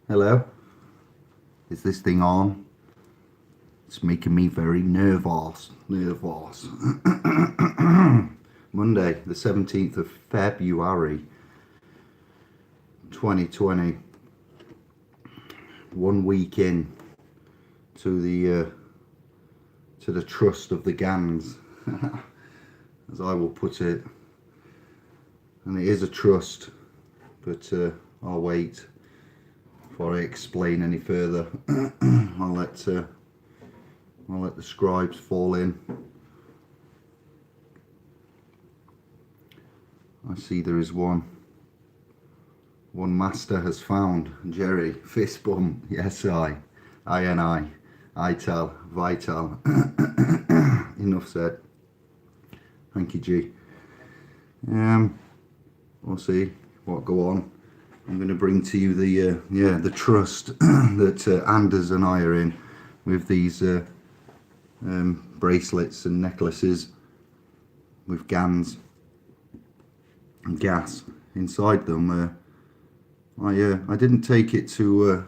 Hello? Is this thing on? It's making me very nervous. Monday, the 17th of February, 2020. 1 week in to the trust of the gans, as I will put it. And it is a trust, but I'll wait before I explain any further. I'll let the scribes fall in. I see there is one master has found. Jerry, fist bump. Yes, I tell, vital. Enough said. Thank you, G. We'll see what go on. I'm going to bring to you the trust that Anders and I are in with these bracelets and necklaces with gans and gas inside them. I didn't take it to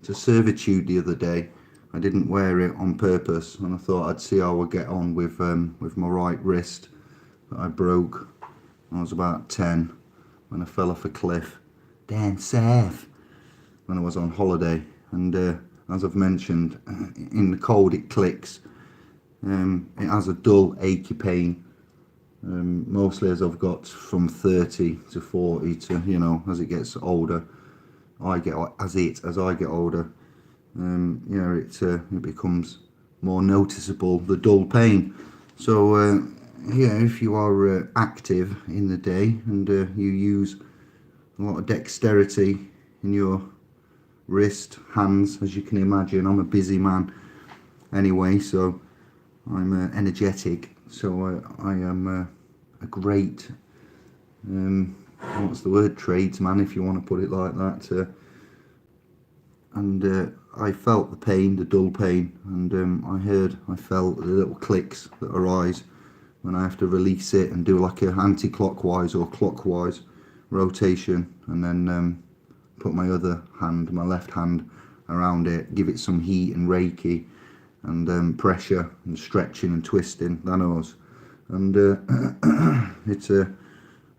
servitude the other day. I didn't wear it on purpose, and I thought I'd see how I would get on with my right wrist that I broke when I was about 10 when I fell off a cliff down south when I was on holiday. And as I've mentioned, in the cold it clicks. It has a dull achy pain. Mostly as I've got from 30 to 40 to, as it gets older, as I get older, it becomes more noticeable, the dull pain. So if you are active in the day and you use a lot of dexterity in your wrist, hands, as you can imagine. I'm a busy man anyway, so I'm energetic. So I am a great, what's the word, tradesman, if you want to put it like that. And I felt the pain, the dull pain, and I felt the little clicks that arise when I have to release it and do like a anti-clockwise or clockwise rotation, and then put my left hand around it, give it some heat and Reiki and pressure and stretching and twisting, that knows. And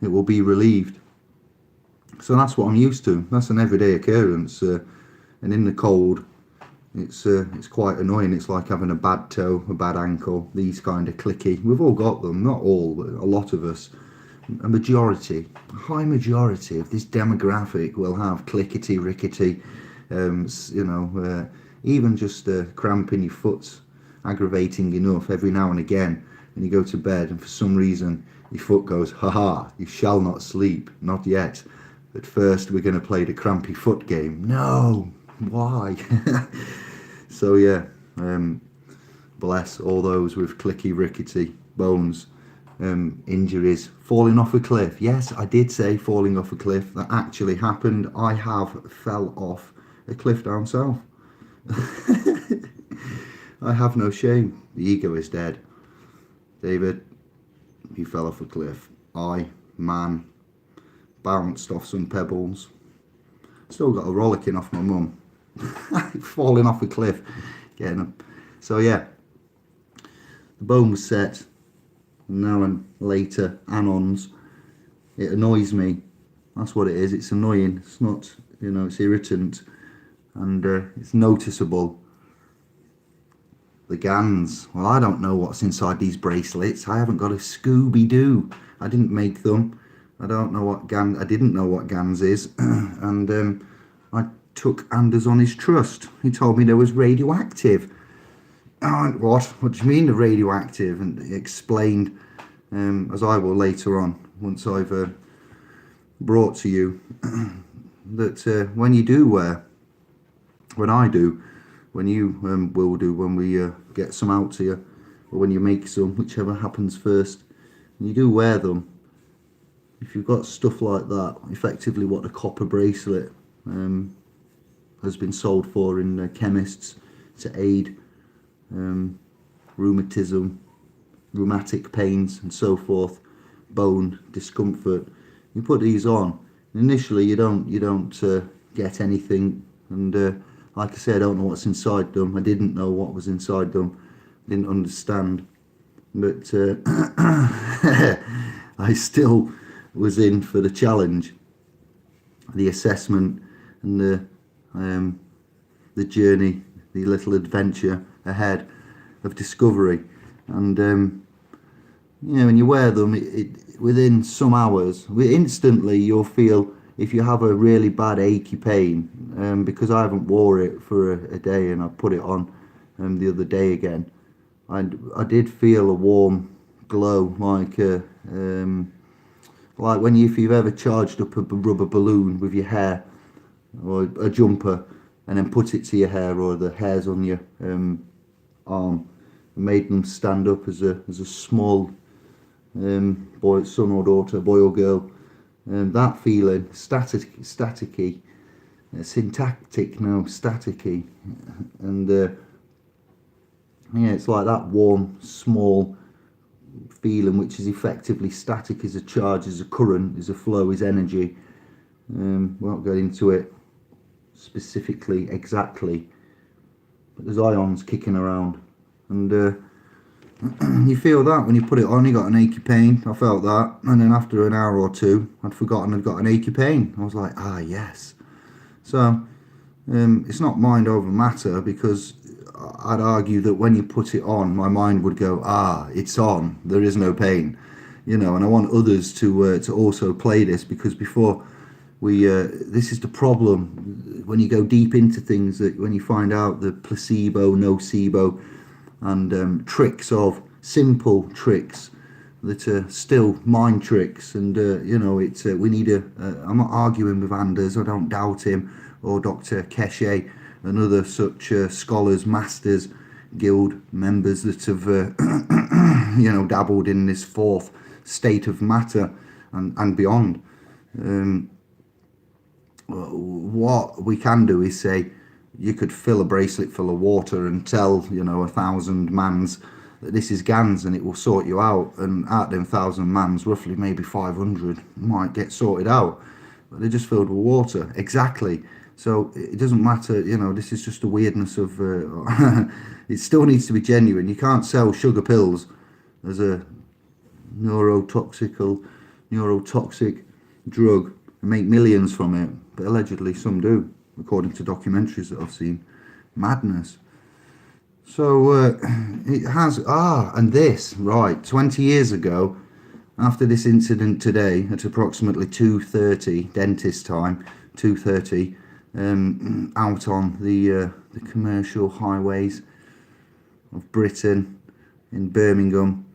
it will be relieved. So that's what I'm used to. That's an everyday occurrence. And in the cold, it's quite annoying. It's like having a bad toe, a bad ankle, these kind of clicky. We've all got them, not all, but a lot of us. A high majority of this demographic will have clickety rickety, even just cramp in your foot's aggravating enough every now and again, and you go to bed and for some reason your foot goes, haha, you shall not sleep, not yet. At first we're going to play the crampy foot game. No, why? So yeah, bless all those with clicky rickety bones. Injuries, falling off a cliff. Yes, I did say falling off a cliff. That actually happened. I have fell off a cliff down south. I have no shame. The ego is dead. David, he fell off a cliff. Man, bounced off some pebbles. Still got a rollicking off my mum. Falling off a cliff, getting up. So yeah, the bone was set. Now and later, anons. It annoys me. That's what it is. It's annoying. It's not, it's irritant, and it's noticeable. The gans. Well, I don't know what's inside these bracelets. I haven't got a Scooby-Doo. I didn't make them. I don't know what gans. I didn't know what gans is, and I took Anders on his trust. He told me there was radioactive. What do you mean the radioactive? And he explained, as I will later on, once I've brought to you, that when you do wear, when I do, when you will do, when we get some out to you, or when you make some, whichever happens first, and you do wear them, if you've got stuff like that, effectively what the copper bracelet has been sold for in chemists to aid rheumatic pains and so forth, bone discomfort. You put these on. Initially, you don't get anything And like I say, I don't know what's inside them. I didn't know what was inside them. Didn't understand. But I still was in for the challenge, the assessment, and the journey, the little adventure ahead of discovery. And when you wear them, within some hours, instantly you'll feel, if you have a really bad achy pain, because I haven't wore it for a day, and I put it on the other day again. I did feel a warm glow, like when if you've ever charged up a rubber balloon with your hair, or a jumper, and then put it to your hair, or the hairs on your arm, and made them stand up as a small boy, son or daughter, boy or girl. That feeling, staticky, syntactic, no, staticky, and it's like that warm, small feeling, which is effectively static, is a charge, is a current, is a flow, is energy. We won't go into it specifically, exactly, but there's ions kicking around, and you feel that when you put it on. You got an achy pain. I felt that, and then after an hour or two, I'd forgotten I'd got an achy pain. I was like, yes. So it's not mind over matter, because I'd argue that when you put it on, my mind would go, it's on, there is no pain, and I want others to also play this, because before we, this is the problem when you go deep into things, that when you find out the placebo, nocebo, and tricks of simple tricks that are still mind tricks, and we need I'm not arguing with Anders, I don't doubt him, or Dr. Keshe and other such scholars, masters, guild members that have dabbled in this fourth state of matter and beyond. What we can do is say, you could fill a bracelet full of water and tell 1,000 mans that this is gans, and it will sort you out, and out of them 1,000 mans, roughly maybe 500 might get sorted out, but they're just filled with water. Exactly. So it doesn't matter, this is just the weirdness of it still needs to be genuine. You can't sell sugar pills as a neurotoxic drug and make millions from it, but allegedly some do, according to documentaries that I've seen. Madness. So it has, and this, right, 20 years ago, after this incident today, at approximately 2:30 dentist time, 2:30, out on the commercial highways of Britain, in Birmingham,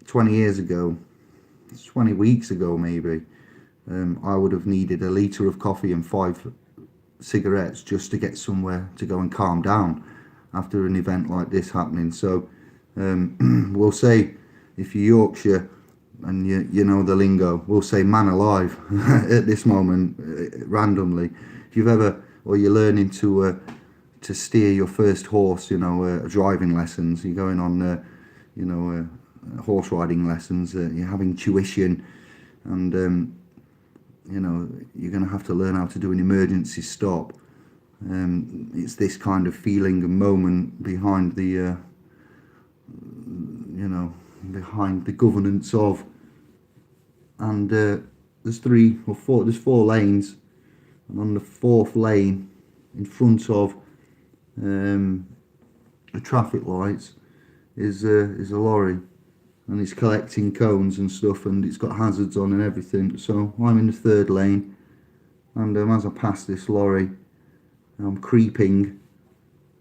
20 years ago, 20 weeks ago maybe, I would have needed a litre of coffee and 5 cigarettes just to get somewhere to go and calm down after an event like this happening. So we'll say, if you're Yorkshire and you know the lingo, we'll say man alive at this moment, randomly. If you've ever, or you're learning to steer your first horse, driving lessons, you're going on horse riding lessons, you're having tuition, and you're going to have to learn how to do an emergency stop. It's this kind of feeling and moment behind the behind the governance of, and there's 4 lanes, and on the 4th lane, in front of the traffic lights, is a lorry, and it's collecting cones and stuff, and it's got hazards on and everything. So I'm in the 3rd lane, and as I pass this lorry, I'm creeping,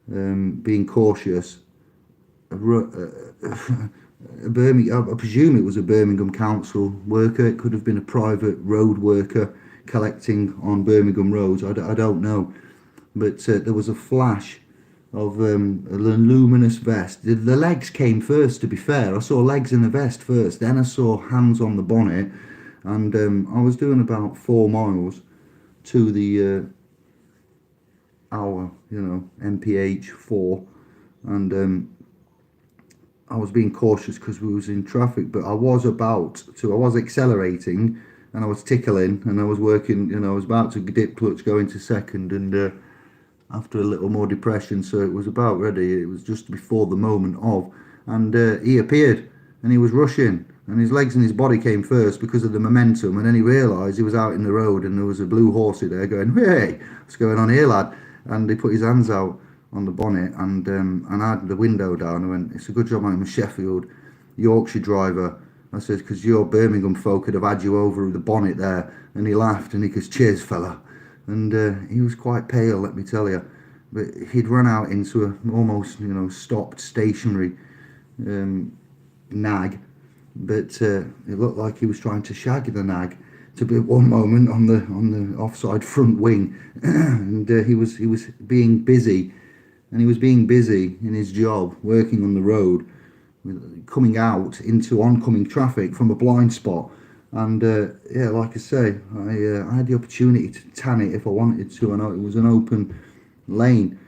being cautious. I presume it was a Birmingham council worker. It could have been a private road worker collecting on Birmingham roads. I don't know, but there was a flash of a luminous vest. The legs came first, to be fair. I saw legs in the vest first, then I saw hands on the bonnet, and I was doing about 4 miles to the hour, MPH 4, and I was being cautious because we was in traffic, but I was accelerating, and I was tickling, and I was working, I was about to dip clutch, go into second, and after a little more depression, so it was about ready. It was just before the moment of, and he appeared, and he was rushing, and his legs and his body came first because of the momentum, and then he realised he was out in the road, and there was a blue horsey there going, "Hey, what's going on here, lad?" And he put his hands out on the bonnet, and I had the window down. I went, "It's a good job I'm a Sheffield Yorkshire driver." I said, "Because your Birmingham folk would have had you over the bonnet there." And he laughed, and he goes, "Cheers, fella." And he was quite pale, let me tell you. But he'd run out into a almost, stopped stationary nag. But it looked like he was trying to shag the nag. To be at one moment on the offside front wing, and he was being busy, and he was being busy in his job, working on the road, coming out into oncoming traffic from a blind spot. And like I say, I had the opportunity to tan it if I wanted to, and it was an open lane.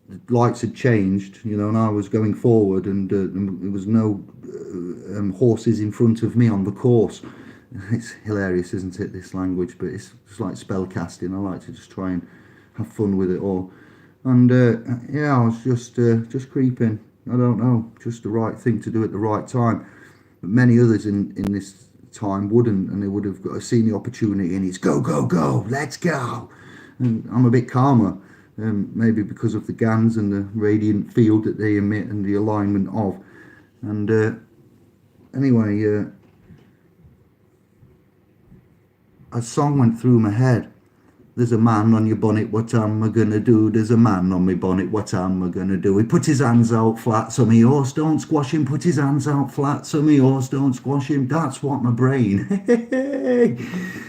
The lights had changed, and I was going forward, and there was no horses in front of me on the course. It's hilarious, isn't it, this language? But it's just like spell casting. I like to just try and have fun with it all. And I was just creeping. I don't know, just the right thing to do at the right time. But many others in this time wouldn't, and they would have seen the opportunity, and it's go, go, go, let's go. And I'm a bit calmer, maybe because of the gans and the radiant field that they emit and the alignment of. And anyway, a song went through my head. There's a man on your bonnet, what am I gonna do? There's a man on my bonnet, what am I gonna do? He put his hands out flat, so me horse don't squash him. Put his hands out flat, so me horse don't squash him. That's what my brain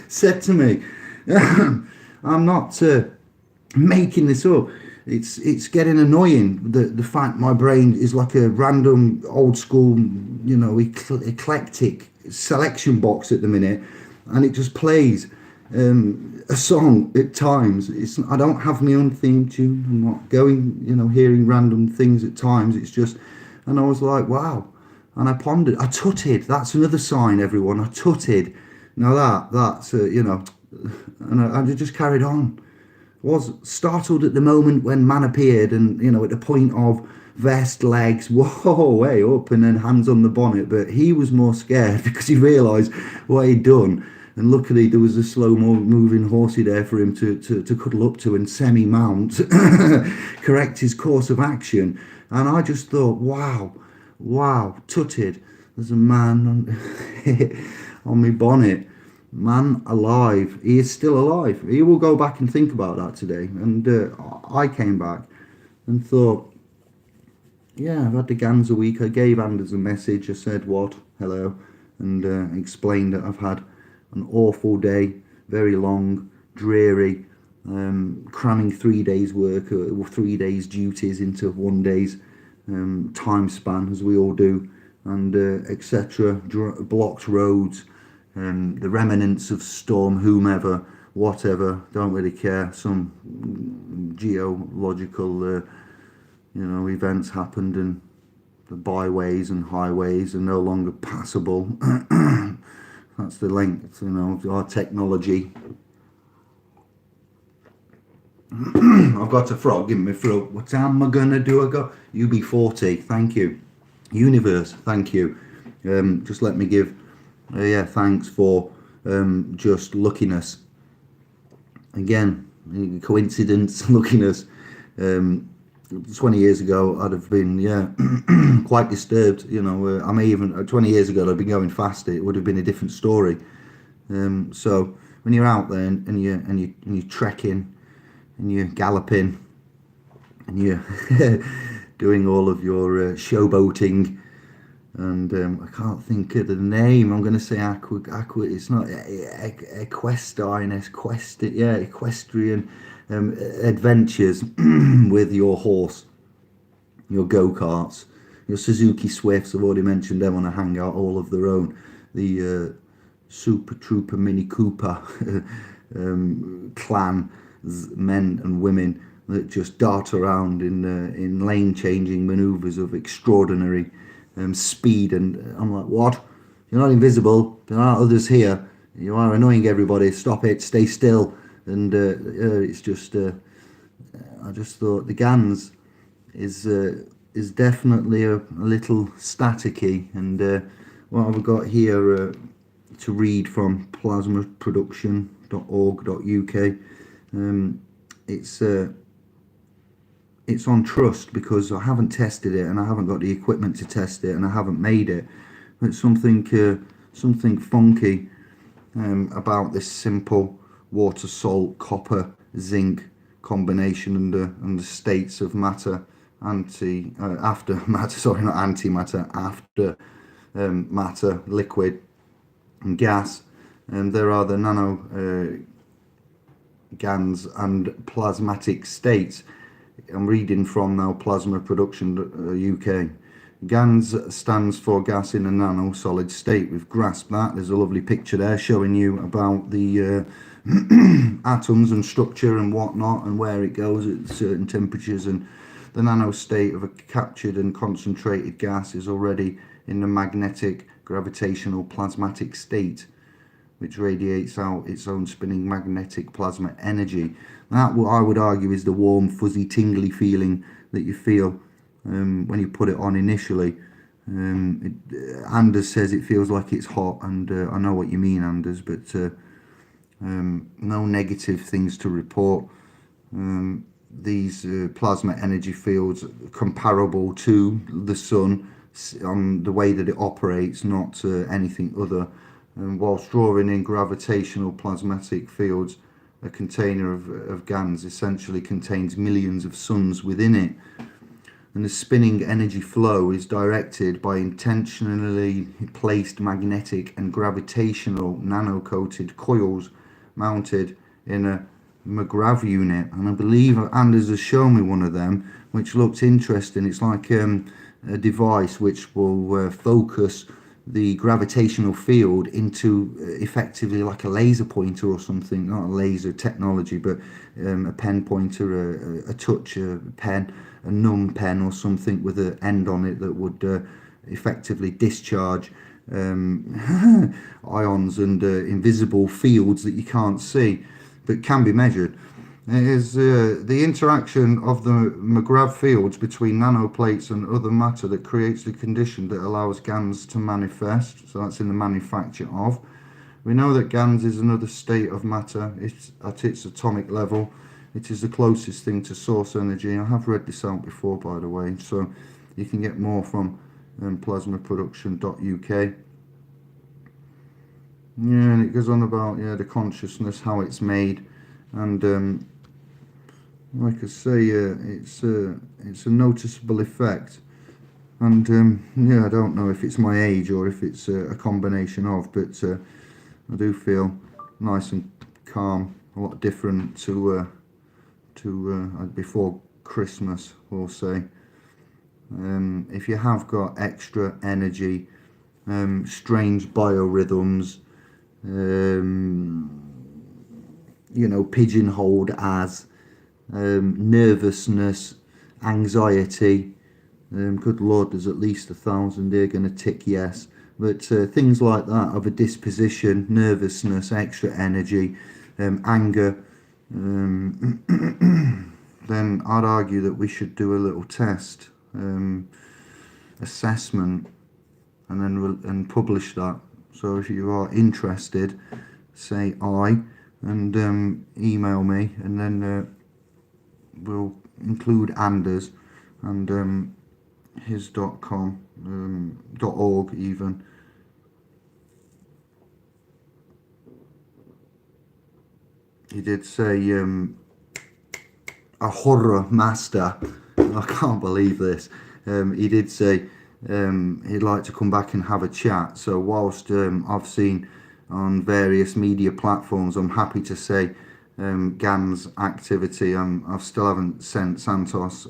said to me. I'm not making this up. It's getting annoying, the fact my brain is like a random old school, eclectic selection box at the minute, and it just plays a song at times. I don't have my own theme tune. I'm not going, hearing random things at times. It's just, and I was like, wow. And I pondered. I tutted. That's another sign, everyone. I tutted. Now that's and I just carried on. Was startled at the moment when man appeared, and at the point of vest, legs, whoa, way up, and then hands on the bonnet. But he was more scared because he realised what he'd done. And luckily there was a slow moving horsey there for him to cuddle up to and semi-mount, correct his course of action. And I just thought, wow, tutted. There's a man on my bonnet. Man alive. He is still alive. He will go back and think about that today. And I came back and thought, yeah, I've had the gans a week. I gave Anders a message. I said, what? Hello. And explained that I've had an awful day, very long, dreary, cramming 3 days work or 3 days duties into 1 day's time span, as we all do, and etc. Blocked roads, the remnants of storm, whomever, whatever, don't really care. Some geological, events happened, and the byways and highways are no longer passable. That's the length, of our technology. I've got a frog in my throat. What am I gonna do? I go, UB40, thank you. Universe, thank you. Just let me give, thanks for just luckiness. Again, coincidence, luckiness. 20 years ago, I'd have been, quite disturbed. I may even 20 years ago, I'd been going faster. It would have been a different story. So when you're out there and you're trekking and you're galloping and you're doing all of your showboating, and I can't think of the name. I'm going to say aqua. It's not equestrian, equestrian. Adventures with your horse, your go-karts, your Suzuki Swifts. I've already mentioned them on a hangout, all of their own. The Super Trooper Mini Cooper clan, men and women that just dart around in lane-changing manoeuvres of extraordinary speed. And I'm like, what? You're not invisible. There aren't others here. You are annoying everybody. Stop it. Stay still. And it's just, I just thought the gans is definitely a little staticky. And what I've got here to read from plasmaproduction.org.uk, it's it's on trust because I haven't tested it and I haven't got the equipment to test it and I haven't made it. But something funky about this simple water, salt, copper, zinc combination and the states of matter, after matter, sorry, not antimatter, after matter, liquid and gas. And there are the nano gans and plasmatic states. I'm reading from now Plasma Production UK. GANS stands for gas in a nano solid state. We've grasped that. There's a lovely picture there showing you about the atoms and structure and whatnot and where it goes at certain temperatures. And the nano state of a captured and concentrated gas is already in the magnetic gravitational plasmatic state, which radiates out its own spinning magnetic plasma energy. That, what I would argue, is the warm, fuzzy, tingly feeling that you feel when you put it on initially. Anders says it feels like it's hot, and I know what you mean, Anders, but no negative things to report. These plasma energy fields comparable to the sun on the way that it operates, not anything other. Whilst drawing in gravitational plasmatic fields, a container of GANs essentially contains millions of suns within it. And the spinning energy flow is directed by intentionally placed magnetic and gravitational nano-coated coils mounted in a McGrath unit. And I believe Anders has shown me one of them, which looks interesting. It's like a device which will focus the gravitational field into effectively like a laser pointer or something, not a laser technology, but a pen pointer, a touch pen, a numb pen or something with an end on it that would effectively discharge ions and invisible fields that you can't see but can be measured. It is the interaction of the McGrath fields between nanoplates and other matter that creates the condition that allows GANs to manifest. So that's in the manufacture of. We know that GANs is another state of matter. It's at its atomic level. It is the closest thing to source energy. I have read this out before, by the way, so you can get more from plasmaproduction.uk. Yeah, and it goes on about the consciousness, how it's made, and like I say, it's a noticeable effect. And I don't know if it's my age or if it's a combination of, but I do feel nice and calm, a lot different to before Christmas, we'll say. If you have got extra energy, strange biorhythms, pigeonholed as nervousness, anxiety, good lord, there's at least 1,000 they're going to tick yes, but things like that of a disposition, nervousness, extra energy, anger, then I'd argue that we should do a little test, assessment, and then publish that. So if you are interested, say I, and email me, and then we'll include Anders and his.com, .org even. He did say a horror master. I can't believe this. He did say he'd like to come back and have a chat. So whilst I've seen on various media platforms, I'm happy to say GAN's activity. I still haven't sent Santos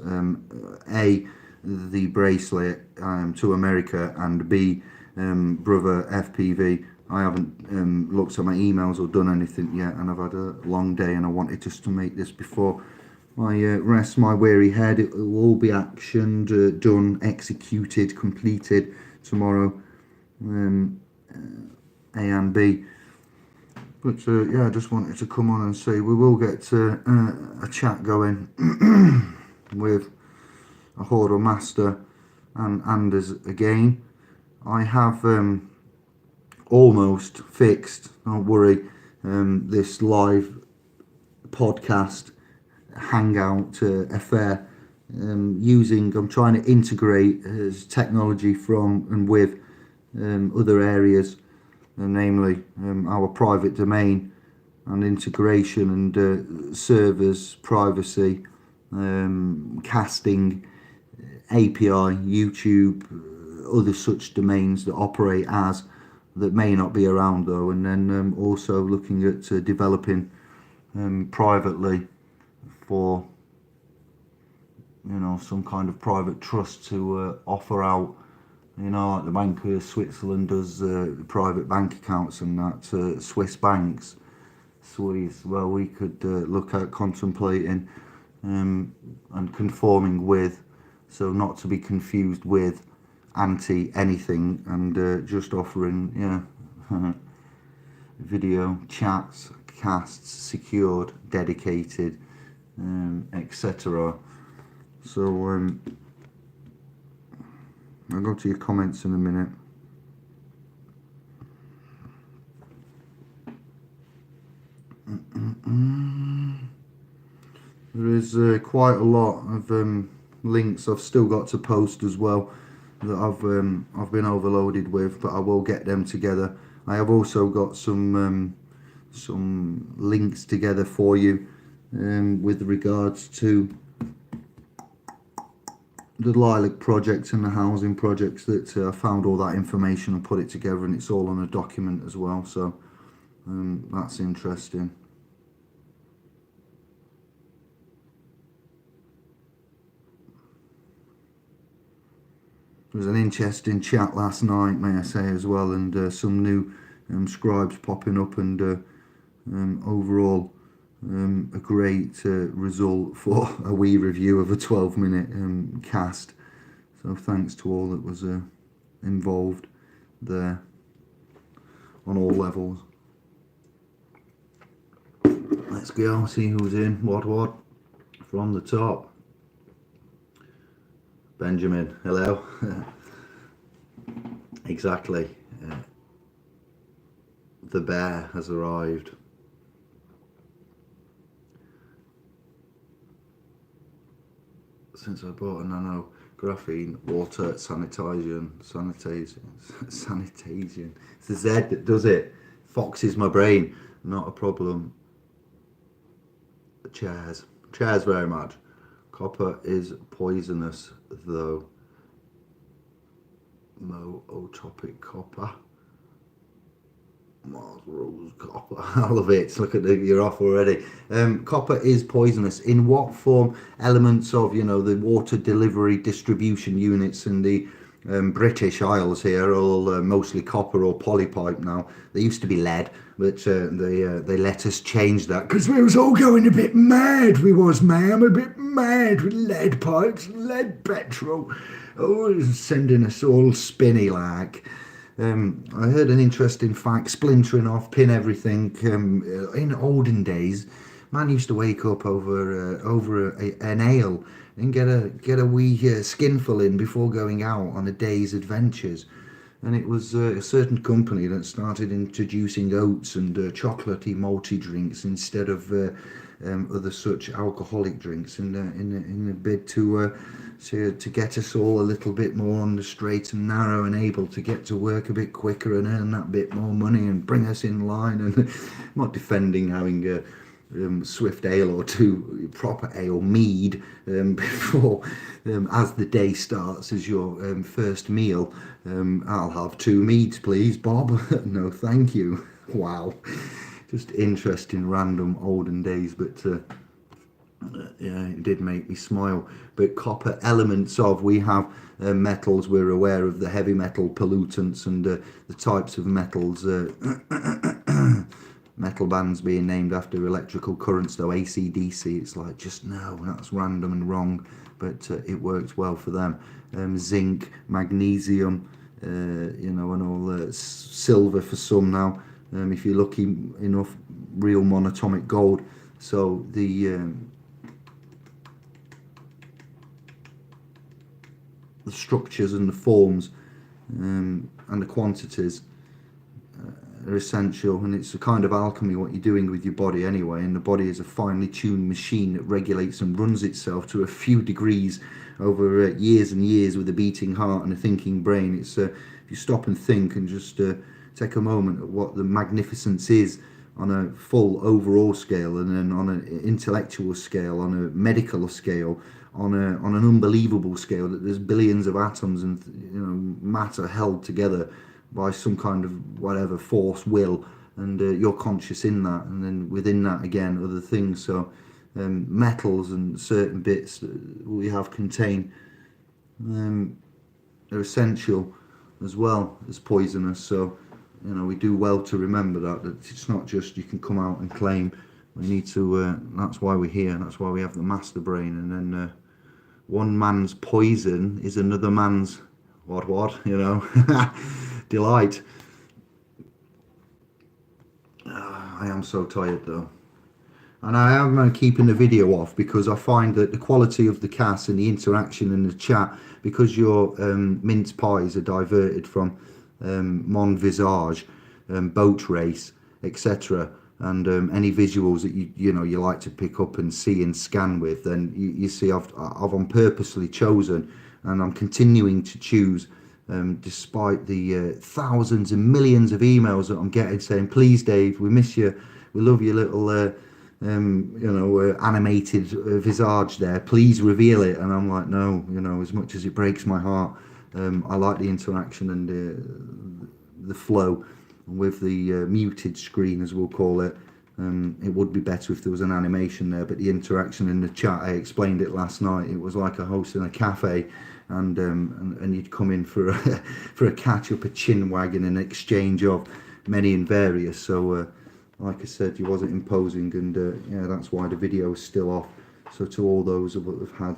the bracelet to America, and B, brother FPV. I haven't looked at my emails or done anything yet, and I've had a long day, and I wanted just to make this before I rest my weary head. It will all be actioned, done, executed, completed tomorrow. A and B. But yeah, I just wanted to come on and say we will get a chat going with a Hordle Master and Anders again. I have almost fixed, don't worry, this live podcast hangout affair I'm trying to integrate technology from and with other areas, namely our private domain and integration and servers, privacy, casting, API, YouTube, other such domains that operate as that may not be around though, and then also looking at developing privately for some kind of private trust to offer out, like the Bank of Switzerland does private bank accounts and that, Swiss banks. Swiss, well, we could look at contemplating and conforming with, so not to be confused with anti anything, and just offering video chats, casts, secured, dedicated, etc. So I'll go to your comments in a minute. There is quite a lot of links I've still got to post as well that I've been overloaded with, but I will get them together. I have also got some links together for you with regards to the Lilac project and the housing projects that I found all that information and put it together, and it's all on a document as well, so that's interesting. There was an interesting chat last night, may I say, as well, and some new scribes popping up, and overall a great result for a wee review of a 12-minute cast. So thanks to all that was involved there on all levels. Let's go see who's in. What from the top. Benjamin, hello. Exactly. The bear has arrived. Since I bought a nano graphene water sanitation. It's the Z that does it. Foxes my brain. Not a problem. Chairs very much. Copper is poisonous though. Mootropic copper. Mars rose copper. I love it. Look at you're off already. Copper is poisonous. In what form? Elements of the water delivery distribution units in the British Isles here, all mostly copper or polypipe now. They used to be lead, but they let us change that because we was all going a bit mad. We was, ma'am, a bit mad with lead pipes, lead petrol. Oh, it was sending us all spinny like. I heard an interesting fact, splintering off, pin everything. In olden days, man used to wake up over an ale and get a wee skinful in before going out on a day's adventures. And it was a certain company that started introducing oats and chocolatey malty drinks instead of other such alcoholic drinks in a bid to get us all a little bit more on the straight and narrow and able to get to work a bit quicker and earn that bit more money and bring us in line. And I'm not defending having a swift ale or two, proper ale, mead, before as the day starts as your first meal. I'll have 2 meads please, Bob. No thank you. Wow, just interesting random olden days, but yeah, it did make me smile. But copper elements of, we have metals, we're aware of the heavy metal pollutants and the types of metals, metal bands being named after electrical currents though, AC/DC, it's like, just no, that's random and wrong, but it works well for them. Zinc, magnesium, and all silver for some now, if you're lucky enough, real monatomic gold. So the structures and the forms and the quantities are essential, and it's a kind of alchemy what you're doing with your body anyway, and the body is a finely tuned machine that regulates and runs itself to a few degrees over years and years with a beating heart and a thinking brain. It's if you stop and think and just take a moment at what the magnificence is on a full overall scale, and then on an intellectual scale, on a medical scale, on an unbelievable scale, that there's billions of atoms and matter held together by some kind of whatever force, will, and you're conscious in that, and then within that again other things. So metals and certain bits that we have contain are essential as well as poisonous. So we do well to remember that it's not just you can come out and claim. We need to that's why we're here, that's why we have the master brain. And then one man's poison is another man's what delight. I am so tired though, and I am keeping the video off because I find that the quality of the cast and the interaction in the chat, because your mince pies are diverted from Mon Visage, boat race, etc., and any visuals that you like to pick up and see and scan with, then you see I've purposely chosen, and I'm continuing to choose, despite the thousands and millions of emails that I'm getting saying, please Dave, we miss you, we love your little animated visage there, please reveal it. And I'm like, no, as much as it breaks my heart, I like the interaction and the flow with the muted screen, as we'll call it. It would be better if there was an animation there, but the interaction in the chat, I explained it last night, it was like a host in a cafe, and you'd come in for a catch up, a chin wag, and an exchange of many and various. So like I said, he wasn't imposing, and that's why the video is still off. So to all those that have had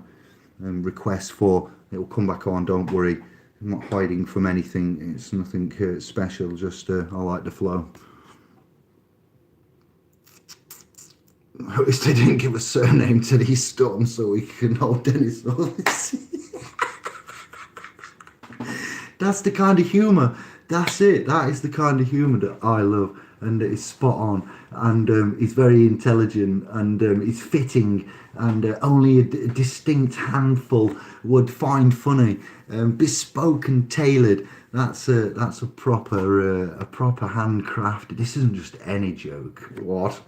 requests for it, will come back on, don't worry, I'm not hiding from anything, it's nothing special, just I like the flow. At least they didn't give a surname to these storms so we can hold Dennis. That's the kind of humour, that's it, that is the kind of humour that I love, and it's spot on, and it's very intelligent, and it's fitting, and only a distinct handful would find funny, bespoke and tailored. That's a proper handcrafted. This isn't just any joke. What?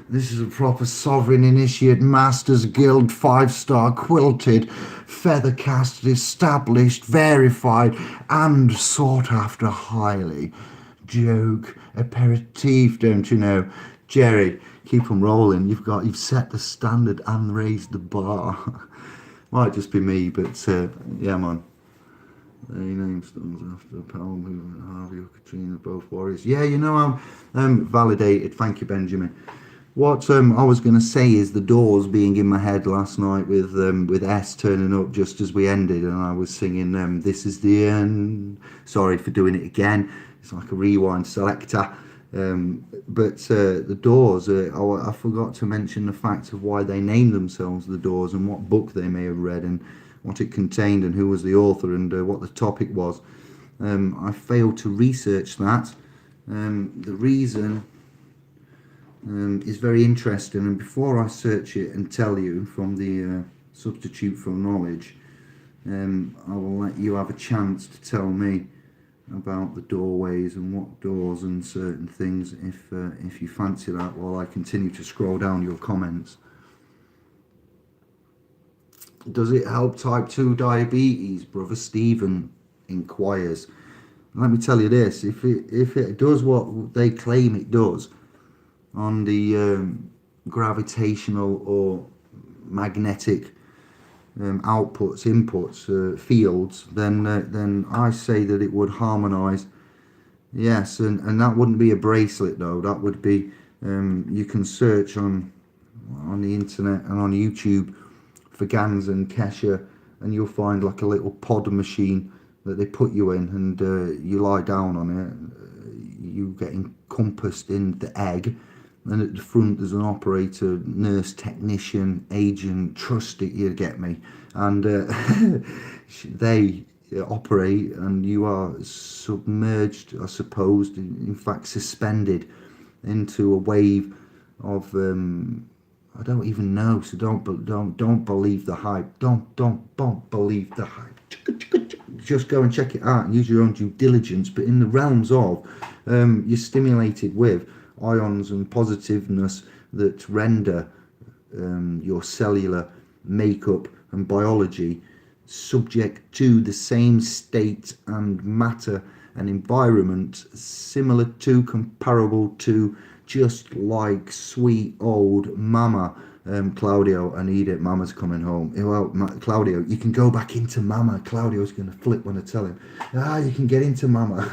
This is a proper Sovereign Initiate Masters Guild 5-star quilted, feather casted, established, verified, and sought after highly. Joke aperitif, don't you know? Jerry, keep them rolling. You've set the standard and raised the bar. Might just be me, but yeah, man. They name stones after the power movement. Harvey or Katrina, both warriors. Yeah, I'm validated. Thank you, Benjamin. What I was going to say is the Doors being in my head last night with S turning up just as we ended, and I was singing "This Is the End." Sorry for doing it again. It's like a rewind selector. But the Doors, I forgot to mention the fact of why they named themselves the Doors and what book they may have read and what it contained and who was the author and what the topic was. I failed to research that. The reason is very interesting, and before I search it and tell you from the substitute for knowledge, I will let you have a chance to tell me about the doorways and what doors and certain things, if you fancy that, while I continue to scroll down your comments. Does it help type 2 diabetes? Brother Stephen inquires. Let me tell you this, if it does what they claim it does on the gravitational or magnetic inputs, fields, then I say that it would harmonise. Yes, and that wouldn't be a bracelet though. That would be you can search on the internet and on YouTube for Gans and Kesha, and you'll find like a little pod machine that they put you in, and you lie down on it. you get encompassed in the egg, and at the front there's an operator, nurse, technician, agent, trust it, you get me, and they operate, and you are submerged, I suppose, in fact suspended into a wave of I don't even know, so don't believe the hype. Don't believe the hype. Just go and check it out and use your own due diligence. But in the realms of you're stimulated with ions and positiveness that render your cellular makeup and biology subject to the same state and matter and environment, similar to, comparable to, just like sweet old mama. Claudio, I need it, mama's coming home. Well, Claudio, you can go back into mama. Claudio's going to flip when I tell him, you can get into mama.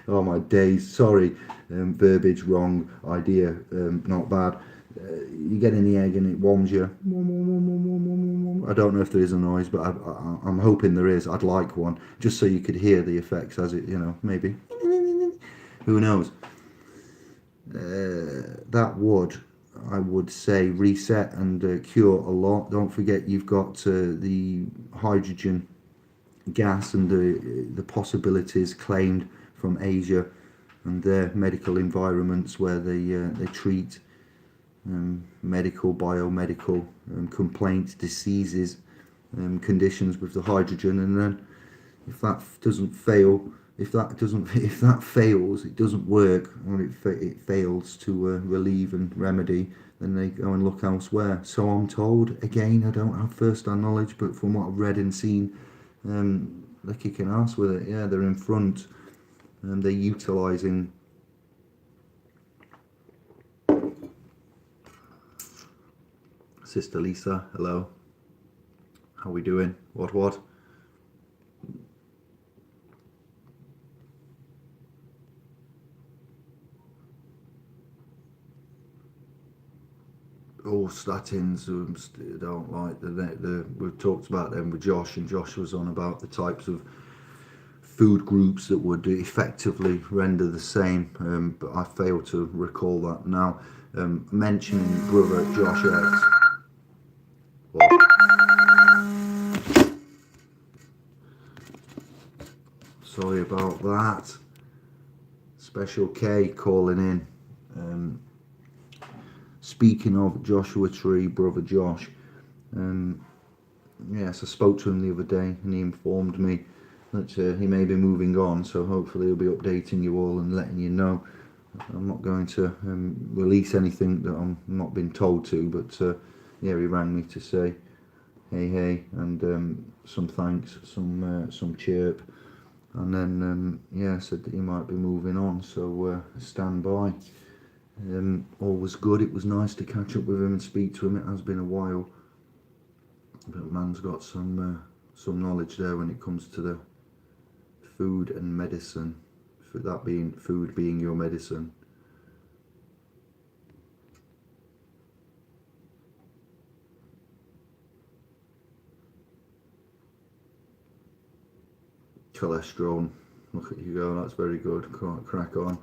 Oh my days, sorry, verbiage wrong, idea, not bad. You get in the egg and it warms you. I don't know if there is a noise, but I'm hoping there is. I'd like one, just so you could hear the effects as it, maybe. Who knows? That would, I would say, reset and cure a lot. Don't forget, you've got the hydrogen gas and the possibilities claimed from Asia and their medical environments where they treat biomedical complaints, diseases, conditions with the hydrogen, and then if that doesn't fail, if that fails, it doesn't work, or it fails to relieve and remedy, then they go and look elsewhere. So I'm told. Again, I don't have first-hand knowledge, but from what I've read and seen, they're kicking ass with it. Yeah, they're in front, and they're utilising Sister Lisa, hello. How we doing? What? Oh, statins, don't like we've talked about them with Josh, and Josh was on about the types of food groups that would effectively render the same, but I fail to recall that now. Mentioning brother Josh X. What? Sorry about that. Special K calling in. Speaking of Joshua Tree, brother Josh, yes, I spoke to him the other day and he informed me that he may be moving on, so hopefully he'll be updating you all and letting you know. I'm not going to release anything that I'm not been told to, but yeah, he rang me to say hey, and some thanks, some chirp, and then yeah, said that he might be moving on, so stand by. All was good. It was nice to catch up with him and speak to him. It has been a while, but man's got some knowledge there when it comes to the food and medicine. For that being food being your medicine. Cholesterol. Look at you go. That's very good. Crack on.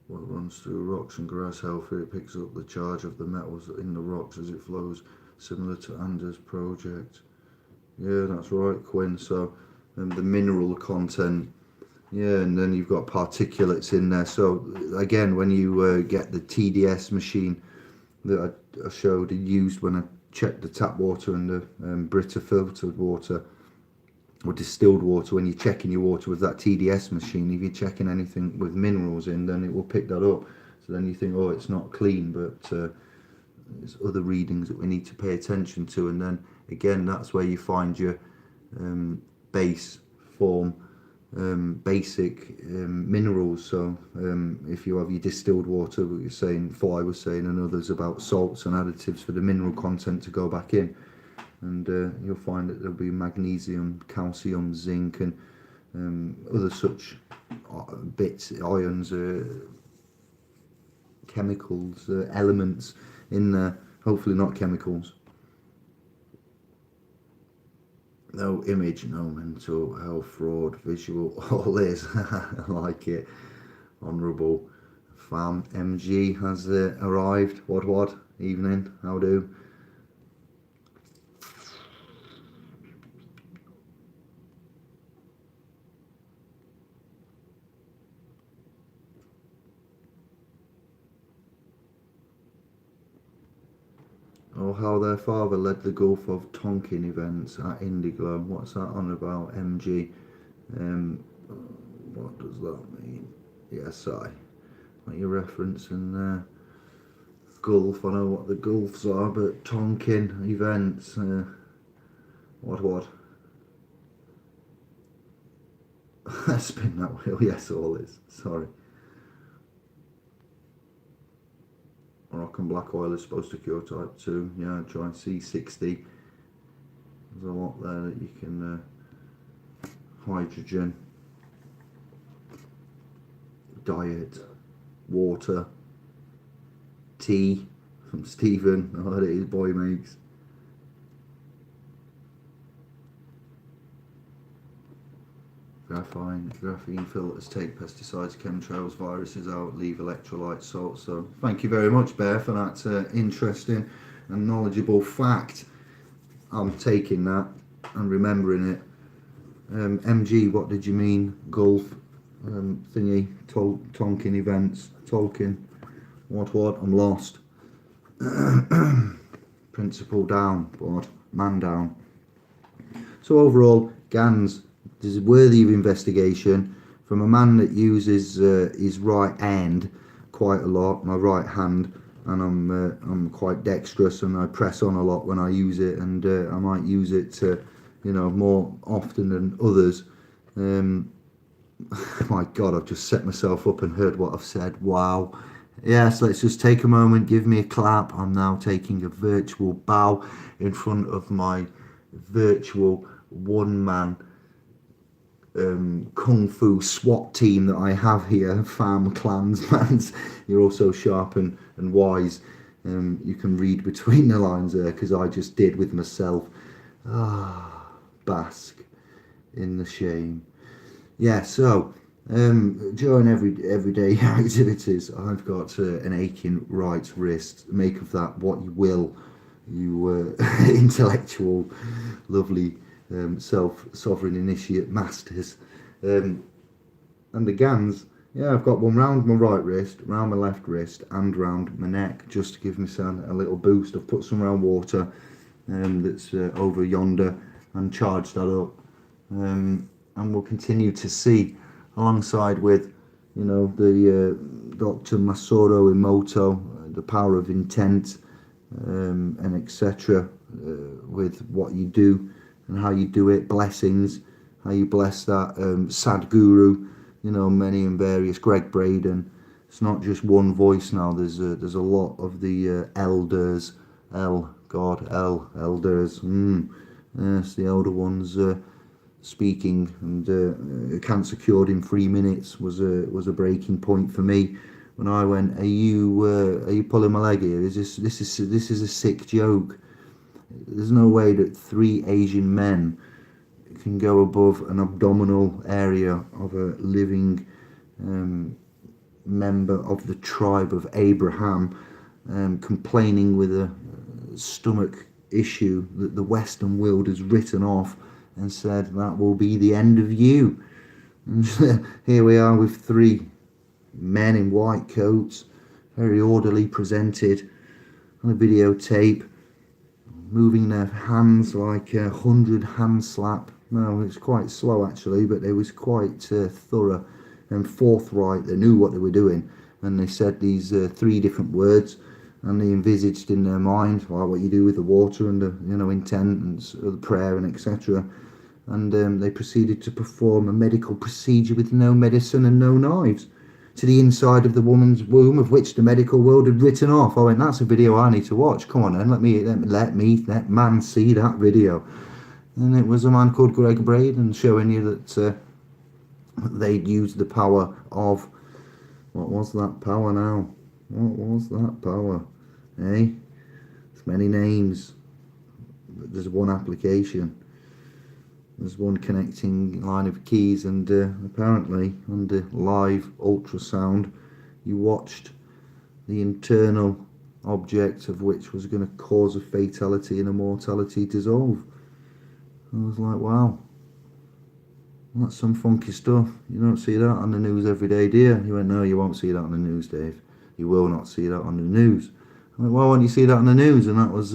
What runs through rocks and grass healthy, it picks up the charge of the metals in the rocks as it flows, similar to Anders' project. Yeah, that's right, Quinn. So the mineral content, yeah, and then you've got particulates in there. So again, when you get the TDS machine that I showed and used when I checked the tap water and the Brita filtered water, or distilled water, when you're checking your water with that TDS machine, if you're checking anything with minerals in, then it will pick that up. So then you think, oh, it's not clean, but there's other readings that we need to pay attention to. And then again, that's where you find your base form, basic minerals. So if you have your distilled water, what you're saying, Fly was saying, and others about salts and additives for the mineral content to go back in. And you'll find that there'll be magnesium, calcium, zinc, and other such bits, ions, chemicals, elements in there. Hopefully not chemicals. No image, no mental health, fraud, visual, all this. I like it. Honourable Fam MG has arrived. What? Evening, how do? Oh, how their father led the Gulf of Tonkin events at Indiglo. What's that on about, MG? What does that mean? Yes, what you're referencing there. Gulf, I know what the Gulfs are, but Tonkin events. What? Spin that wheel, yes, all is. Sorry. Moroccan black oil is supposed to cure type 2. Yeah, try C60. There's a lot there that you can. Hydrogen, diet, water, tea from Stephen. Oh, that his boy makes. Graphene filters take pesticides, chemtrails, viruses out, leave electrolyte salts. So thank you very much, Bear, for that interesting and knowledgeable fact. I'm taking that and remembering it. MG, what did you mean? Gulf thingy, Tonkin events, Tolkien. What? I'm lost. Principle down, what? Man down. So overall, GANs is worthy of investigation from a man that uses his right hand quite a lot, my right hand, and I'm quite dexterous and I press on a lot when I use it, and I might use it more often than others. My God, I've just set myself up and heard what I've said. Wow. Yes, let's just take a moment, give me a clap. I'm now taking a virtual bow in front of my virtual one-man kung fu SWAT team that I have here. Fam, clansmans, you're all so sharp and wise. You can read between the lines there, because I just did with myself. Bask in the shame. Yeah, so during everyday activities, I've got an aching right wrist. Make of that what you will, you intellectual, lovely, sovereign initiate masters. And the GANs, yeah, I've got one round my right wrist, round my left wrist, and round my neck, just to give myself a little boost. I've put some round water that's over yonder and charged that up. And we'll continue to see, alongside with, the Dr. Masaru Emoto, the power of intent, and etc. With what you do and how you do it, blessings, how you bless that Sadhguru, many and various, Greg Braden. It's not just one voice now. There's a lot of the elders, elders. Yes, the elder ones speaking, and cancer cured in 3 minutes was a breaking point for me when I went, are you pulling my leg here? This is a sick joke. There's no way that 3 Asian men can go above an abdominal area of a living member of the tribe of Abraham, complaining with a stomach issue that the Western world has written off and said that will be the end of you. And here we are with 3 men in white coats, very orderly presented on a videotape, moving their hands like a 100 hand slap. No, it was quite slow actually, but it was quite thorough and forthright. They knew what they were doing, and they said these 3 different words, and they envisaged in their mind what you do with the water and the intent and the prayer and etc. And they proceeded to perform a medical procedure with no medicine and no knives to the inside of the woman's womb, of which the medical world had written off. I went, that's a video I need to watch. Come on then, let man see that video. And it was a man called Greg Braden showing you that they'd used the power of, what was that power now? What was that power? It's many names, but there's one application. there's one connecting line of keys, and apparently under live ultrasound you watched the internal object of which was going to cause a fatality and a mortality dissolve. I was like, wow, that's some funky stuff. You don't see that on the news every day, do you? He went, no, you won't see that on the news, Dave. You will not see that on the news. I went, why won't you see that on the news? And that was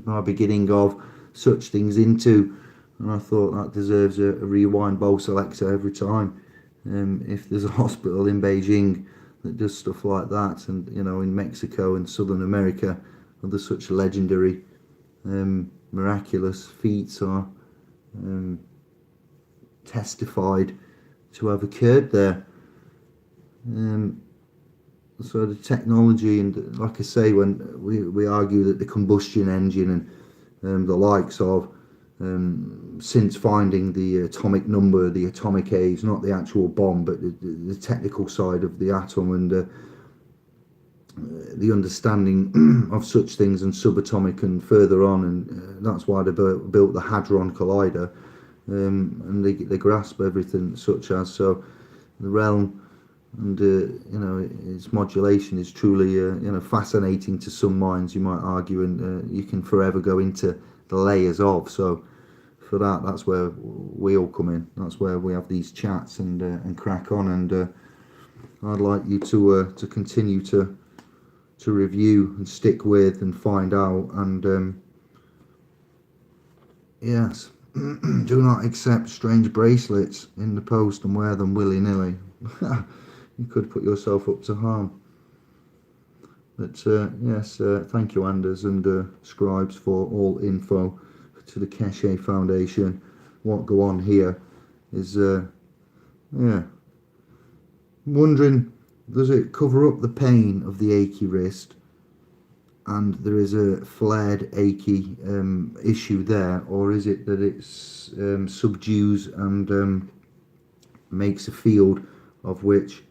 my beginning of such things into. And I thought that deserves a rewind bow selector every time. If there's a hospital in Beijing that does stuff like that, and in Mexico and Southern America, other such legendary, miraculous feats are testified to have occurred there. So the technology, and like I say, when we argue that the combustion engine and the likes of, since finding the atomic number, the atomic age, not the actual bomb, but the technical side of the atom, and the understanding of such things, and subatomic and further on, and that's why they built the Hadron Collider, and they grasp everything such as. So the realm and its modulation is truly fascinating to some minds, you might argue, and you can forever go into the layers of. So for that's where we all come in. That's where we have these chats and crack on. And I'd like you to continue to review and stick with and find out. And yes, do not accept strange bracelets in the post and wear them willy-nilly. You could put yourself up to harm. But yes, thank you, Anders and Scribes, for all info to the Keshe Foundation. What go on here is, wondering, does it cover up the pain of the achy wrist, and there is a flared achy issue there, or is it that it subdues and makes a field of which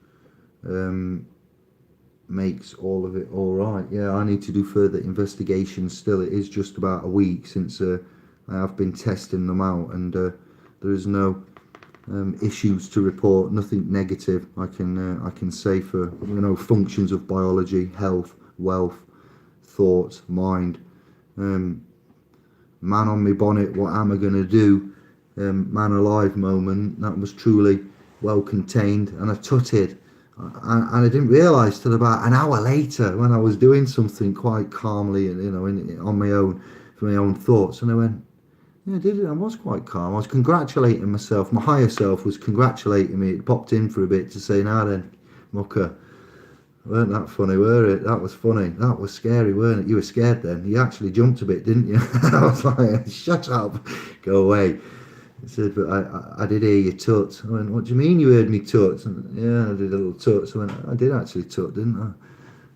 makes all of it all right? Yeah, I need to do further investigation still. It is just about a week since I have been testing them out, and there is no issues to report, nothing negative I can say for functions of biology, health, wealth, thought, mind. Man on me bonnet, what am I gonna do? Man alive moment, that was truly well contained, and I tutted. And I didn't realise till about an hour later, when I was doing something quite calmly, on my own, for my own thoughts, and I went, yeah, I did it. I was quite calm. I was congratulating myself. My higher self was congratulating me. It popped in for a bit to say, now then, mucker, weren't that funny, were it? That was funny. That was scary, weren't it? You were scared then. You actually jumped a bit, didn't you? I was like, shut up, go away. He said, but I did hear you tut. I went, what do you mean you heard me tut? And, yeah, I did a little tut. So I went, I did actually tut, didn't I?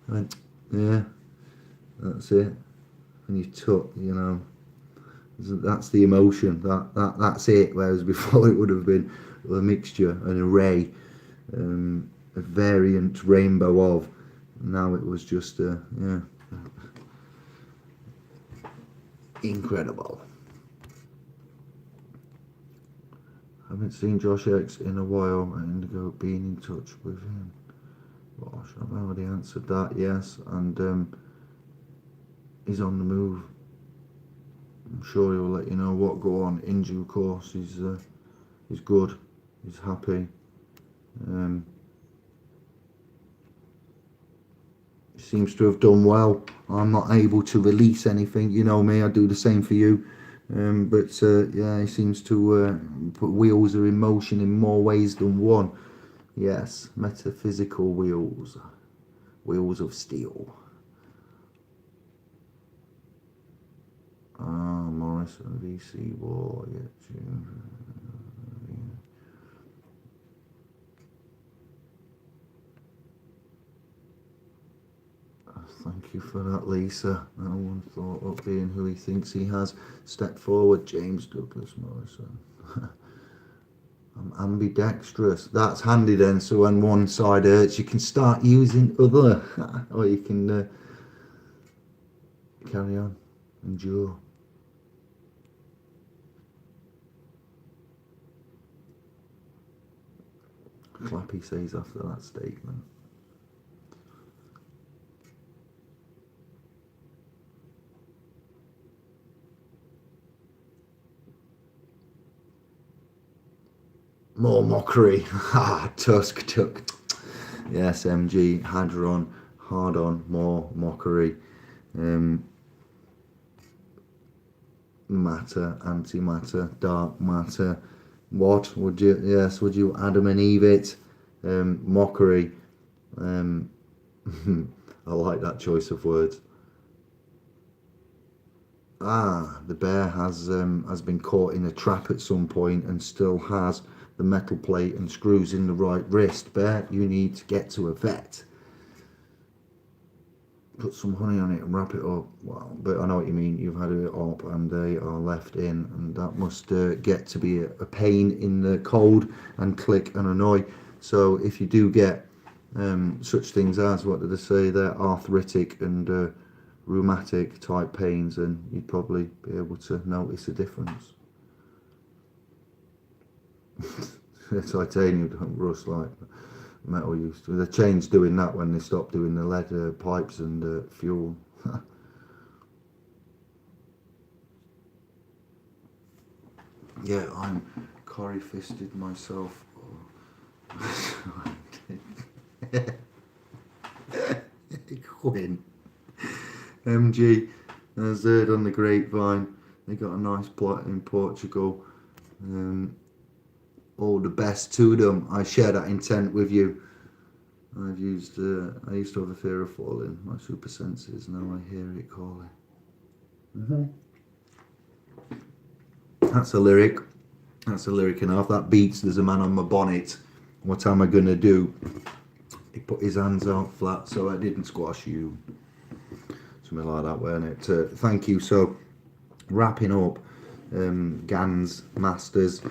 I went, yeah, that's it. When you tut, that's the emotion. That's it. Whereas before it would have been a mixture, an array, a variant rainbow of. Now it was just, incredible. I haven't seen Josh X in a while. I Indigo being in touch with him. Gosh, I've already answered that, yes. And he's on the move. I'm sure he'll let you know what go on in due course. He's good. He's happy. He seems to have done well. I'm not able to release anything. You know me, I do the same for you. But yeah, he seems to put wheels are in motion in more ways than one. Yes, metaphysical wheels. Wheels of steel. Morrison VC War. Thank you for that, Lisa. No one thought up being who he thinks he has. Step forward, James Douglas Morrison. I'm ambidextrous. That's handy then, so when one side hurts, you can start using other. Or you can carry on, endure. Clappy says after that statement. More mockery. Ah, Tusk took. Yes, MG, Hadron, hard on, more mockery. Matter, antimatter, dark matter. What would you? Yes, would you Adam and Eve it? Mockery. I like that choice of words. The bear has been caught in a trap at some point and still has the metal plate and screws in the right wrist. Bear, you need to get to a vet. Put some honey on it and wrap it up. Well, but I know what you mean. You've had it up and they are left in, and that must get to be a pain in the cold and click and annoy. So if you do get such things as, what did they say, they're arthritic and rheumatic type pains, and you'd probably be able to notice a difference. Titanium don't rust like metal used to. The chain's doing that when they stopped doing the lead pipes and fuel. Yeah, I'm curry fisted myself. Quinn. MG, as heard on the grapevine, they got a nice plot in Portugal. All the best to them. I share that intent with you. I used to have a fear of falling. My super senses, now I hear it calling. That's a lyric. That's a lyric enough. That beats There's a Man on My Bonnet. What am I gonna do? He put his hands out flat so I didn't squash you. Something like that, weren't it? Thank you. So, wrapping up, Gans, Masters,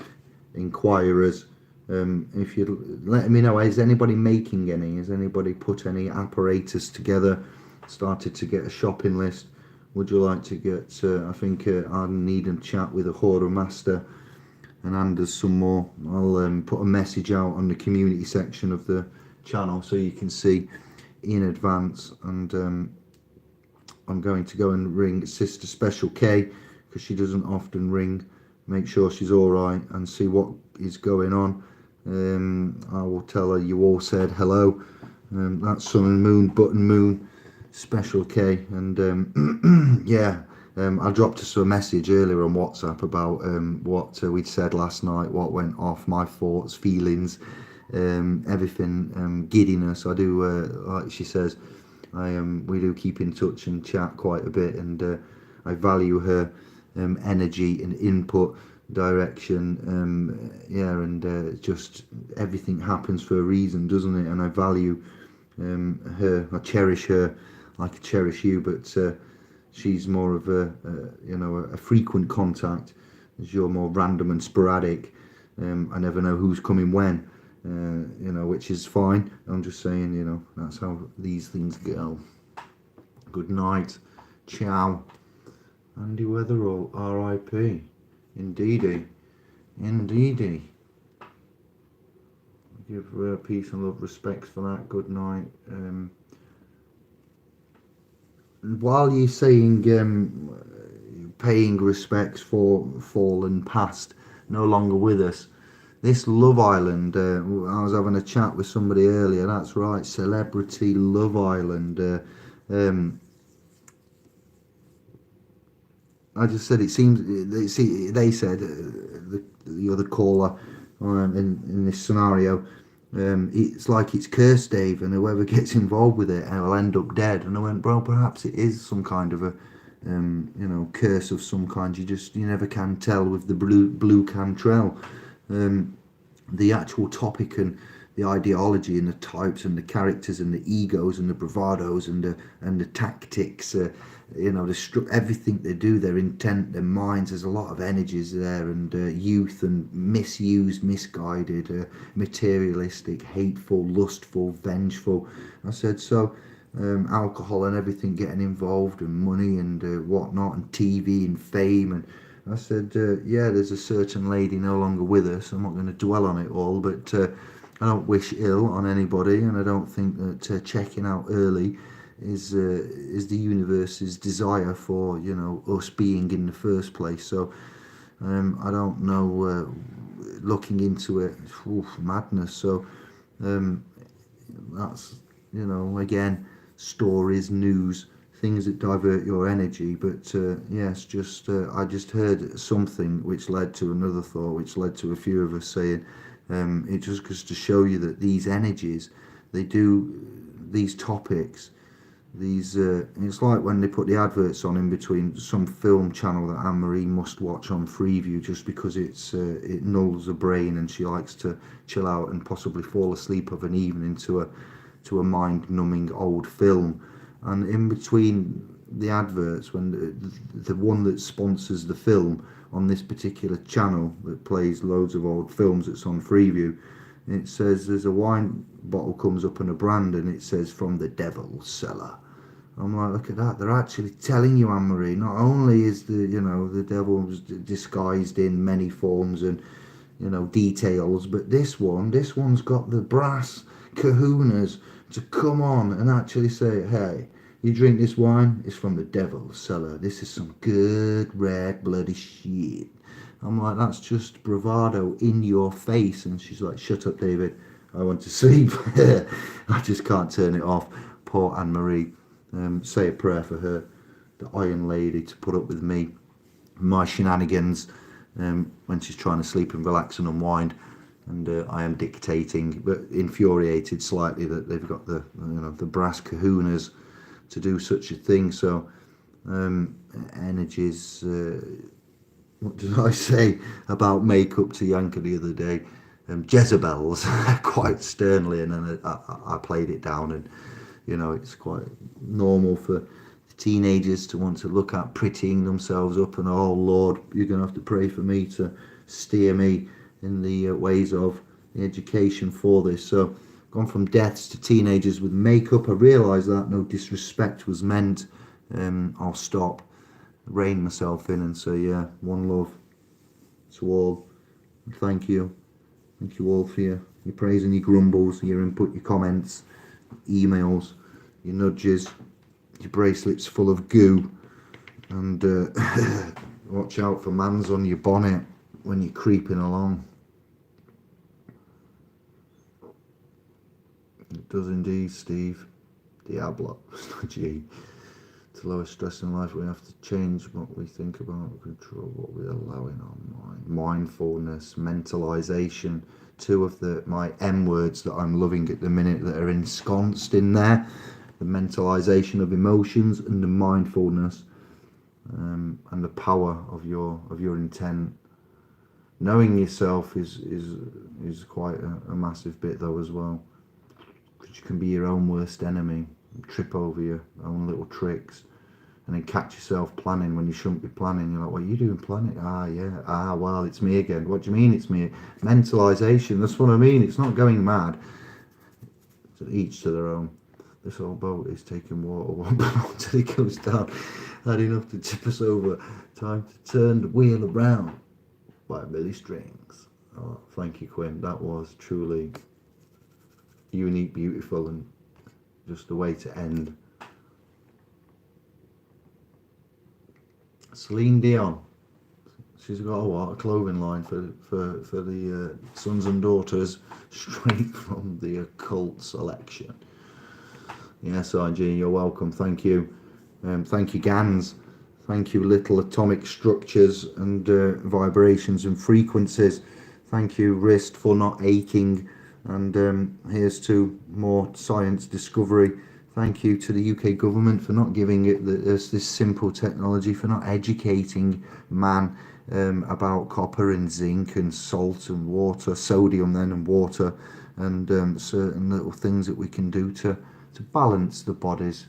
Inquirers, if you let me know, is anybody making any? Has anybody put any apparatus together? Started to get a shopping list? Would you like to get, I think I need a chat with a Hoarder Master and Anders some more. I'll put a message out on the community section of the channel so you can see in advance, and I'm going to go and ring Sister Special K because she doesn't often ring, make sure she's alright and see what is going on. I will tell her you all said hello. That's Sun and Moon, Button Moon, Special K, and yeah, I dropped us a message earlier on WhatsApp about what we'd said last night, what went off, my thoughts, feelings, everything, giddiness. I do, like she says, we do keep in touch and chat quite a bit, and I value her energy and input, direction, yeah, and just everything happens for a reason, doesn't it? And I value her. I cherish her like I cherish you, but she's more of a frequent contact, as you're more random and sporadic. I never know who's coming when, which is fine. I'm just saying, that's how these things go. Good night. Ciao. Andy Weatherall, R.I.P. Indeedy. Give her peace and love, respects for that. Good night. While you're saying paying respects for fallen past, no longer with us, this Love Island, I was having a chat with somebody earlier, that's right, Celebrity Love Island. I just said it seems, they said, the other caller in this scenario, it's like it's cursed, Dave, and whoever gets involved with it will end up dead. And I went, bro, perhaps it is some kind of a curse of some kind. You never can tell with the blue cantrell. The actual topic and the ideology and the types and the characters and the egos and the bravados and the tactics, everything they do, their intent, their minds, there's a lot of energies there, and youth and misused, misguided, materialistic, hateful, lustful, vengeful. I said, so alcohol and everything getting involved, and money and whatnot, and TV and fame, and I said, yeah, there's a certain lady no longer with us. I'm not going to dwell on it all, but I don't wish ill on anybody, and I don't think that checking out early is the universe's desire for us being in the first place. So I don't know. Looking into it, madness. So that's again, stories, news, things that divert your energy. But yes, just I just heard something which led to another thought, which led to a few of us saying it just goes to show you that these energies, they do these topics. These it's like when they put the adverts on in between some film channel that Anne-Marie must watch on Freeview just because it nulls the brain and she likes to chill out and possibly fall asleep of an evening to a mind-numbing old film. And in between the adverts, when the one that sponsors the film on this particular channel that plays loads of old films that's on Freeview, it says there's a wine bottle comes up and a brand and it says from the devil's cellar. I'm like, look at that. They're actually telling you, Anne-Marie, not only is the devil's disguised in many forms and, details, but this one's got the brass kahunas to come on and actually say, hey, you drink this wine, it's from the devil's cellar. This is some good, red, bloody shit. I'm like, that's just bravado in your face. And she's like, shut up, David. I want to sleep. I just can't turn it off. Poor Anne-Marie. Say a prayer for her, the Iron Lady, to put up with me, my shenanigans when she's trying to sleep and relax and unwind. And I am dictating, but infuriated slightly that they've got the the brass kahunas to do such a thing. So energies. What did I say about makeup to Yanka the other day? Jezebels, quite sternly, and then I played it down, and it's quite normal for teenagers to want to look at prettying themselves up, and oh Lord, you're going to have to pray for me to steer me in the ways of the education for this. So gone from deaths to teenagers with makeup. I realise that no disrespect was meant. I'll stop, rein myself in and say, yeah, one love to all. Thank you all for your praise and your grumbles, your input, your comments, emails, your nudges, your bracelets full of goo, and watch out for mans on your bonnet when you're creeping along. It does indeed, Steve. Diablo. Gee. To lower stress in life, we have to change what we think about, control what we allow in our mind. Mindfulness, mentalization, two of my M words that I'm loving at the minute that are ensconced in there. The mentalization of emotions and the mindfulness, and the power of your intent. Knowing yourself is quite a massive bit though as well, because you can be your own worst enemy, trip over your own little tricks, and then catch yourself planning when you shouldn't be planning. You're like, what are you doing planning? Well, it's me again. What do you mean it's me? Mentalization, that's what I mean. It's not going mad. So each to their own. This old boat is taking water one by one till it goes down. Had enough to tip us over. Time to turn the wheel around by Billy Strings. Oh, thank you, Quinn. That was truly unique, beautiful, and just the way to end. Celine Dion. She's got a clothing line for the sons and daughters, straight from the occult selection. Yes, RG, you're welcome. Thank you. Thank you, Gans. Thank you, little atomic structures and vibrations and frequencies. Thank you, wrist, for not aching. And here's to more science discovery. Thank you to the UK government for not giving it this simple technology, for not educating man about copper and zinc and salt and water, sodium then and water, and certain little things that we can do to balance the body's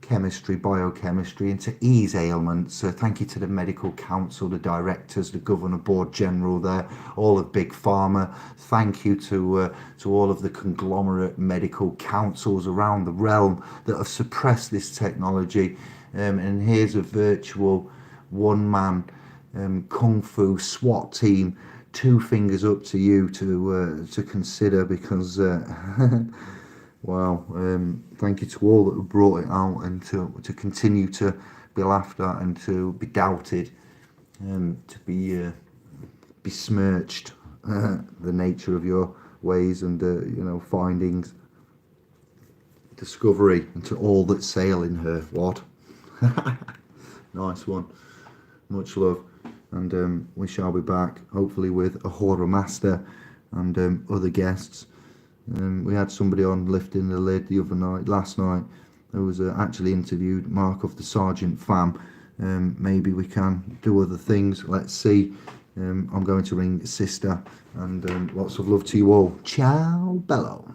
chemistry, biochemistry, and to ease ailments. So thank you to the Medical Council, the directors, the Governor Board General there, all of Big Pharma. Thank you to all of the conglomerate medical councils around the realm that have suppressed this technology. And here's a virtual one-man kung fu SWAT team two fingers up to you to consider, because wow, thank you to all that have brought it out, and to continue to be laughed at and to be doubted, to be besmirched, the nature of your ways and findings, discovery, and to all that sail in her. What? Nice one. Much love. And we shall be back, hopefully with a horror master and other guests. We had somebody on lifting the lid last night, who was actually interviewed, Mark of the Sergeant fam. Maybe we can do other things. Let's see. I'm going to ring Sister, and lots of love to you all. Ciao bello.